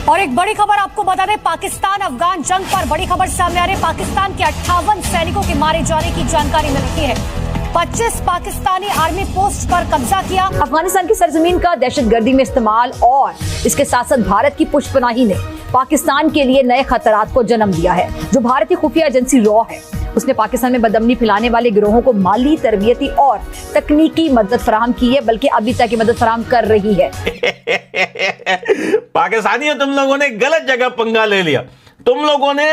और एक बड़ी खबर आपको बता दें, पाकिस्तान अफगान जंग पर बड़ी खबर सामने आ रही है। पाकिस्तान के 58 सैनिकों के मारे जाने की जानकारी मिल रही है। 25 पाकिस्तानी आर्मी पोस्ट पर कब्जा किया। अफगानिस्तान की सरजमीन का दहशतगर्दी में इस्तेमाल और इसके साथ साथ भारत की पुष्पनाही ने पाकिस्तान के लिए नए खतरात को जन्म दिया है। जो भारतीय खुफिया एजेंसी रॉ है, उसने पाकिस्तान में बदअमनी फैलाने वाले गिरोहों को माली, तरबियती और तकनीकी मदद फराहम की है, बल्कि अभी तक की मदद फराहम कर रही है। पाकिस्तानियों, तुम लोगों ने गलत जगह पंगा ले लिया। तुम लोगों ने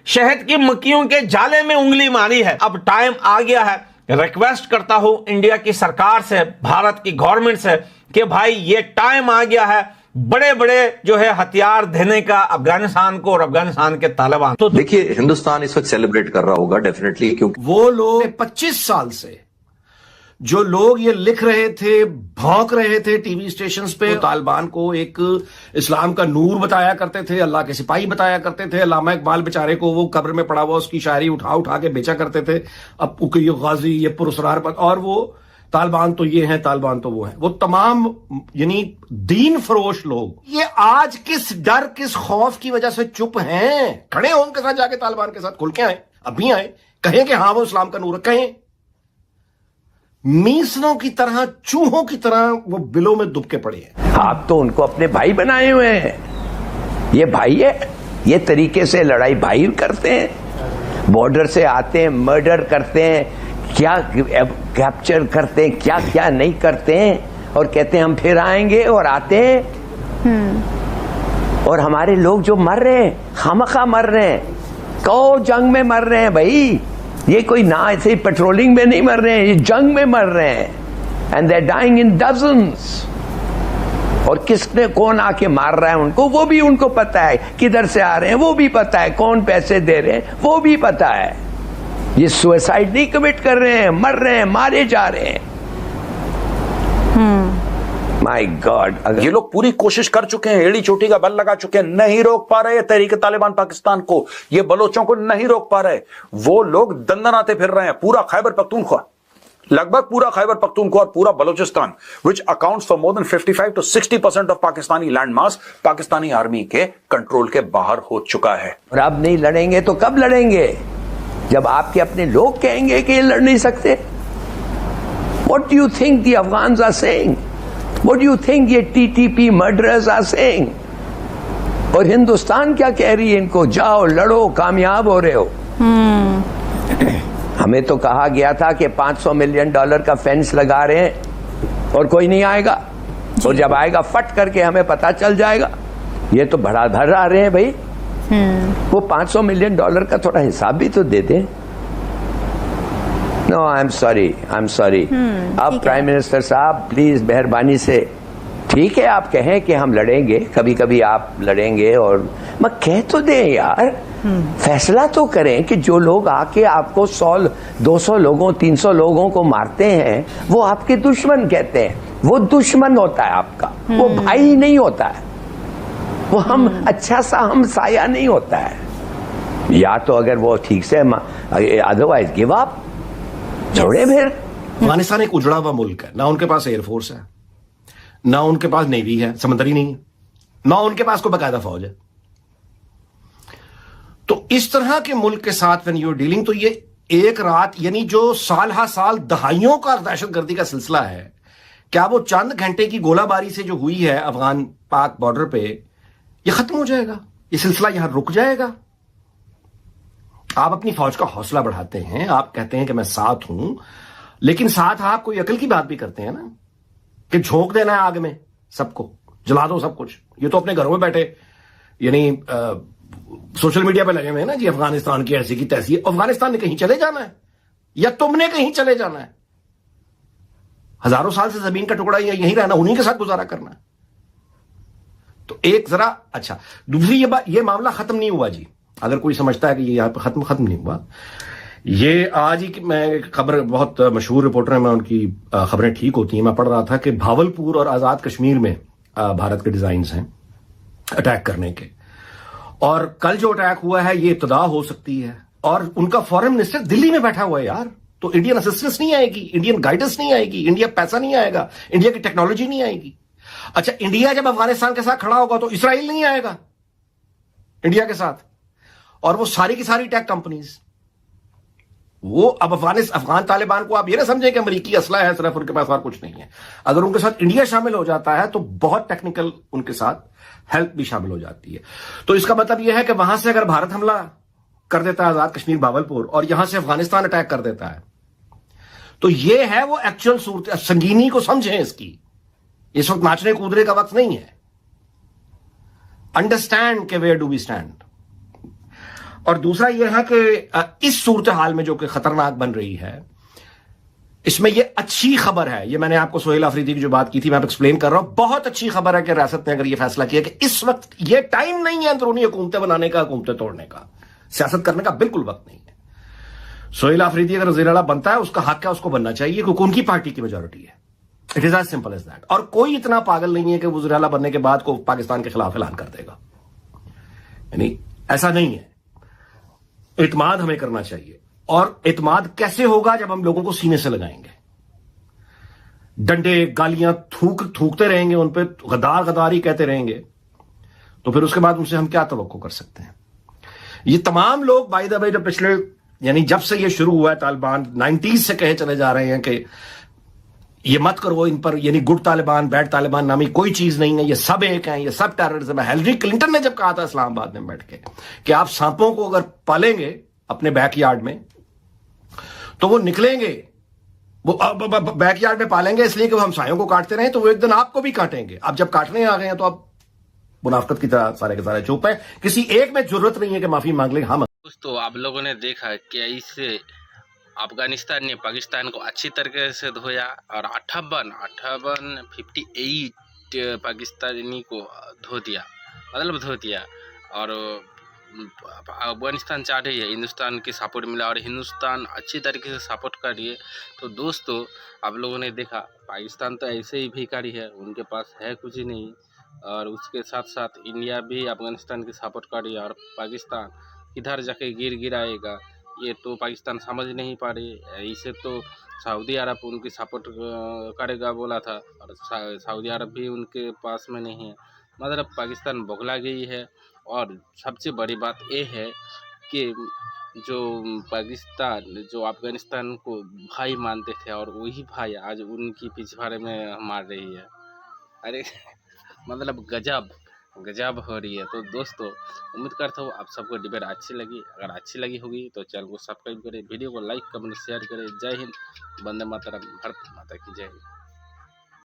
शहद की मक्खियों के जाले में उंगली मारी है। अब टाइम आ गया है, रिक्वेस्ट करता हूं इंडिया की सरकार से, भारत की गवर्नमेंट से, कि भाई ये टाइम आ गया है बड़े बड़े जो है हथियार देने का अफगानिस्तान को और अफगानिस्तान के तालिबान। तो देखिए, हिंदुस्तान इस वक्त सेलिब्रेट कर रहा होगा डेफिनेटली, क्योंकि वो लोग 25 साल से जो लोग ये लिख रहे थे, भौंक रहे थे टीवी स्टेशंस पे, तो तालिबान को एक इस्लाम का नूर बताया करते थे, अल्लाह के सिपाही बताया करते थे। अल्लामा इकबाल बेचारे को वो कब्र में पड़ा हुआ उसकी शायरी उठा उठा के बेचा करते थे। अब ये गाजी, ये पुरस्कार पर, और वो तालिबान तो ये हैं, तालिबान तो वो हैं, वो तमाम यानी दीन फरोश लोग ये आज किस डर, किस खौफ की वजह से चुप हैं? खड़े हो उनके साथ जाके, तालिबान के साथ खुल के आए, अभी आए, कहें कि हाँ वो इस्लाम का नूर है, कहें। मीसलों की तरह, चूहों की तरह वो बिलों में दुबके पड़े हैं। आप तो उनको अपने भाई बनाए हुए हैं। ये भाई है, ये तरीके से लड़ाई भाई करते हैं। बॉर्डर से आते हैं, मर्डर करते हैं, क्या कैप्चर करते हैं, क्या क्या नहीं करते हैं, और कहते हैं हम फिर आएंगे, और आते हैं। और हमारे लोग जो मर रहे हैं, खामखा मर रहे हैं, कौ जंग में मर रहे हैं भाई। ये कोई ना ऐसे ही पेट्रोलिंग में नहीं मर रहे हैं, ये जंग में मर रहे हैं। And they dying in dozens. और किसने कौन आके मार रहा है उनको, वो भी उनको पता है। किधर से आ रहे हैं वो भी पता है, कौन पैसे दे रहे हैं वो भी पता है। ये सुसाइड नहीं कमिट कर रहे हैं, मर रहे हैं, मारे जा रहे हैं। माय गॉड, अगर ये लोग पूरी कोशिश कर चुके हैं, एड़ी चोटी का बल लगा चुके हैं, नहीं रोक पा रहे तहरीक तालिबान पाकिस्तान को, ये बलोचों को नहीं रोक पा रहे। वो लोग दंदनाते फिर रहे हैं। पूरा खैबर पख्तूनख्वा, लगभग पूरा खैबर पख्तूनख्वा और पूरा Balochistan, which accounts for more than 55 to 60% of Pakistani land mass, Pakistani army के कंट्रोल के बाहर हो चुका है। और अब नहीं लड़ेंगे तो कब लड़ेंगे? जब आपके अपने लोग कहेंगे कि ये लड़ नहीं सकते। What do you think the Afghans are saying? What do you think ये TTP murderers are saying? और हिंदुस्तान क्या कह रही है इनको? जाओ लड़ो, कामयाब हो रहे हो। हमें तो कहा गया था कि $500 मिलियन का फेंस लगा रहे हैं और कोई नहीं आएगा, और जब आएगा फट करके हमें पता चल जाएगा। ये तो भड़ाधड़ आ रहे हैं भाई। वो $500 मिलियन का थोड़ा हिसाब भी तो दे दें। No, I am sorry. अब प्राइम मिनिस्टर साहब प्लीज मेहरबानी से, ठीक है आप कहें कि हम लड़ेंगे, कभी कभी आप लड़ेंगे, और मैं कह तो दें यार, फैसला तो करें कि जो लोग आके आपको 100, 200 लोगों, 300 लोगों को मारते हैं, वो आपके दुश्मन कहते हैं। वो दुश्मन होता है आपका, वो भाई नहीं होता है, वो हम अच्छा सा हम साया नहीं होता है। या तो अगर वो ठीक से, अदरवाइज गिव अप, छोड़े फिर। अफगानिस्तान एक उजड़ा हुआ मुल्क है, ना उनके पास एयरफोर्स है, ना उनके पास नेवी है, समुद्री नहीं है, ना उनके पास कोई बाकायदा फौज है। तो इस तरह के मुल्क के साथ व्हेन यू आर डीलिंग, तो ये एक रात, यानी जो साल हा साल दहाइयों का दहशतगर्दी का सिलसिला है, क्या वो चंद घंटे की गोलाबारी से जो हुई है अफगान पाक बॉर्डर पे, ये खत्म हो जाएगा? ये सिलसिला यहां रुक जाएगा? आप अपनी फौज का हौसला बढ़ाते हैं, आप कहते हैं कि मैं साथ हूं, लेकिन साथ आप कोई अकल की बात भी करते हैं ना, कि झोंक देना है आग में, सबको जला दो सब कुछ। ये तो अपने घरों में बैठे यानी सोशल मीडिया पे लगे हुए हैं ना जी, अफगानिस्तान की ऐसी की तैसी। अफगानिस्तान ने कहीं चले जाना है या तुमने कहीं चले जाना है? हजारों साल से जमीन का टुकड़ा यहीं रहना, उन्हीं के साथ गुजारा करना है। तो एक जरा, अच्छा, दूसरी ये मामला खत्म नहीं हुआ जी। अगर कोई समझता है कि ये यहां पर खत्म नहीं हुआ, ये आज ही मैं एक खबर, बहुत मशहूर रिपोर्टर है मैं, उनकी खबरें ठीक होती हैं, मैं पढ़ रहा था कि भावलपुर और आजाद कश्मीर में भारत के डिजाइन्स हैं अटैक करने के, और कल जो अटैक हुआ है ये इब्तदा हो सकती है। और उनका फॉरेन मिनिस्टर दिल्ली में बैठा हुआ है यार, तो इंडियन असिस्टेंस नहीं आएगी, इंडियन गाइडेंस नहीं आएगी, इंडिया पैसा नहीं आएगा, इंडिया की टेक्नोलॉजी नहीं आएगी। अच्छा, इंडिया जब अफगानिस्तान के साथ खड़ा होगा तो इसराइल नहीं आएगा, इंडिया के साथ, और वो सारी की सारी टेक कंपनीज। वो अब अफगान तालिबान को आप ये ना समझें कि अमेरिकी असला है सिर्फ, उनके पास और कुछ नहीं है। अगर उनके साथ इंडिया शामिल हो जाता है तो बहुत टेक्निकल उनके साथ हेल्प भी शामिल हो जाती है। तो इसका मतलब यह है कि वहां से अगर भारत हमला कर देता है आजाद कश्मीर भावलपुर, और यहां से अफगानिस्तान अटैक कर देता है, तो ये है वो एक्चुअल सूरत। संगीनी को समझें इसकी। इस वक्त नाचने कूदने का वक्त नहीं है। अंडरस्टैंड के वेयर डू वी स्टैंड। और दूसरा यह है कि इस सूरत हाल में जो कि खतरनाक बन रही है, इसमें यह अच्छी खबर है। यह मैंने आपको सोहेल अफरीदी की जो बात की थी, मैं आप एक्सप्लेन कर रहा हूं। बहुत अच्छी खबर है कि रियासत ने अगर यह फैसला किया कि इस वक्त यह टाइम नहीं है अंदरूनी हुकूमतें बनाने का, हुकूमतें तोड़ने का, सियासत करने का बिल्कुल वक्त नहीं है। सोहेल अफरीदी अगर वज़ीर आला बनता है, उसका हक है, उसको बनना चाहिए, क्योंकि उनकी पार्टी की मेजॉरिटी है। It is as simple as that. और कोई इतना पागल नहीं है कि वज़ीर आला बनने के बाद को पाकिस्तान के खिलाफ ऐलान कर देगा। यानी ऐसा नहीं है। इत्माद हमें करना चाहिए। और इत्माद कैसे होगा? जब हम लोगों को सीने से लगाएंगे, डंडे गालियां थूकते रहेंगे, उन पर गद्दार गद्दारी कहते रहेंगे, तो फिर उसके बाद उनसे हम क्या तवक्को कर सकते हैं? ये तमाम लोग बाय द वे जो पिछले, यानी जब से ये शुरू हुआ है, तालिबान 90s से कहे चले जा रहे हैं कि ये मत करो इन पर, यानी गुड तालिबान बैड तालिबान नामी कोई चीज नहीं है, ये सब एक है, ये सब टेररिज्म है। हिलरी क्लिंटन ने जब कहा था इस्लामाबाद में बैठ के कि आप सांपों को अगर पालेंगे अपने बैकयार्ड में तो वो निकलेंगे, वो बैकयार्ड में पालेंगे इसलिए कि वो हमसायों को काटते रहे, तो वो एक दिन आपको भी काटेंगे। अब जब काटने आ गए हैं तो अब मुनाफकत की तरह सारे के सारे चुप है। किसी एक में जरूरत नहीं है कि माफी मांग ले। हम दोस्तों, आप लोगों ने देखा कि इससे अफगानिस्तान ने पाकिस्तान को अच्छी तरीके से धोया और 58 पाकिस्तानी को धो दिया, मतलब धो दिया। और अफगानिस्तान चाह रही है हिंदुस्तान की सपोर्ट मिला, और हिंदुस्तान अच्छी तरीके से सपोर्ट कर रही है। तो दोस्तों, आप लोगों ने देखा पाकिस्तान तो ऐसे ही भिखारी है, उनके पास है कुछ ही नहीं। और उसके साथ साथ इंडिया भी अफगानिस्तान की सपोर्ट कर रही है, और पाकिस्तान किधर जाके गिराएगा ये तो पाकिस्तान समझ नहीं पा रही। इसे तो सऊदी अरब उनकी सपोर्ट करेगा बोला था, और सऊदी अरब भी उनके पास में नहीं है। मतलब पाकिस्तान बौखला गई है। और सबसे बड़ी बात ये है कि जो पाकिस्तान जो अफगानिस्तान को भाई मानते थे, और वही भाई आज उनकी पिछवाड़े में मार रही है। अरे मतलब गजब हो रही है। तो दोस्तों, उम्मीद करता हूँ आप सबको डिबेट अच्छी लगी। अगर अच्छी लगी होगी तो चैनल को सब्सक्राइब करें, वीडियो को लाइक कमेंट शेयर करें। जय हिंद, वंदे मातरम, भारत माता की जय।